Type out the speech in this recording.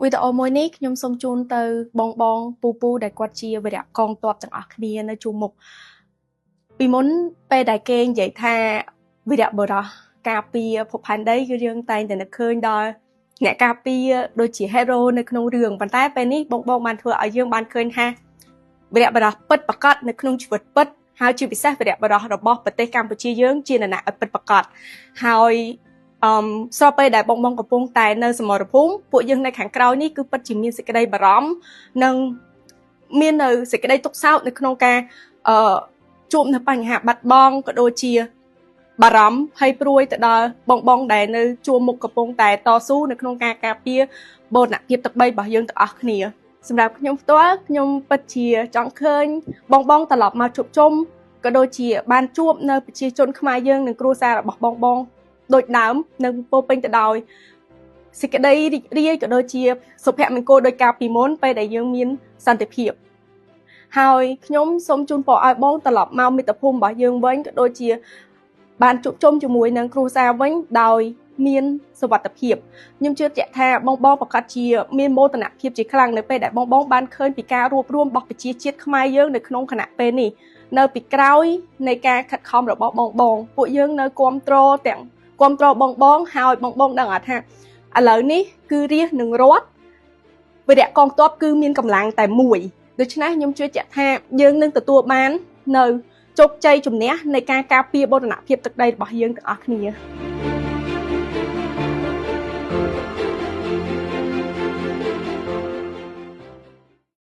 វីដេអូមួយនេះខ្ញុំសូមជូនទៅបងពូដែលគាត់ជាវីរៈកងទ័ពទាំងអស់គ្នានៅជួរមុខពីមុនពេលដែលគេនិយាយថាវីរៈបុរសការពារភពផែនដីគឺយើងតែងតែនឹកឃើញដល់អ្នកការពារដូចជា hero នៅក្នុងរឿងប៉ុន្តែពេលនេះបងបានធ្វើឲ្យយើងបានឃើញថាវីរៈបុរសពិតប្រាកដនៅក្នុងជីវិតពិតហើយជាពិសេសវីរៈបុរសរបស់ប្រទេសកម្ពុជាយើងជាអ្នកឲ្យពិតប្រាកដហើយស្របពេលដែលបងកំពុងតែនៅសមរភូមិពួកយើងនៅខាងក្រោយនេះគឺពិតជាមានសេចក្តីបារម្ភនិងមាននៅសេចក្តីទុក្ខសោកនៅក្នុងការជួបនៅបញ្ហាបាត់បង់ក៏ដូចជាបារម្ភហើយព្រួយទៅដល់បងដែលនៅជួរមុខកំពុងតែតស៊ូនៅក្នុងការការពារបូរណភាពទឹកដីរបស់យើងទាំងអស់គ្នាសម្រាប់ខ្ញុំផ្ទាល់ខ្ញុំពិតជាចង់ឃើញបងត្រឡប់មកជួបជុំក៏ដូចជាបានជួបនៅប្រជាជនខ្មែរយើងនិងគ្រួសាររបស់បងដូចដើមនឹងពោពេញទៅដោយសេចក្តីរីករាយក៏ដូចជាសុភមង្គលដោយការពីមុនពេលដែលយើងមានសន្តិភាពហើយខ្ញុំសូមជូនពរឲ្យបងត្រឡប់មកមាតុភូមិរបស់យើងវិញក៏ដូចជាបានជួបជុំជាមួយនឹងគ្រួសារវិញដោយមានសុវត្ថិភាពខ្ញុំជឿជាក់ថាបងប្រកាសជាមានមោទនភាពជាខ្លាំងនៅពេលដែលបងបានឃើញពីការរួបរวมរបស់ប្រជាជាតិខ្មែរយើងនៅក្នុងគណៈពេលនេះនៅពីក្រោយនៃការខិតខំរបស់បងពួកយើងនៅគ្រប់គ្រងទាំងគ្រប់គ្រងបងហើយបងដឹងថាឥឡូវនេះគឺរាជនឹងរដ្ឋវីរៈកងទ័ពគឺមានកម្លាំងតែមួយដូច្នេះខ្ញុំជឿជាក់ថាយើងនឹងទទួលបាននៅជោគជ័យជំនះនៃការការពារបូរណភាពទឹកដីរបស់យើងទាំងអស់គ្នា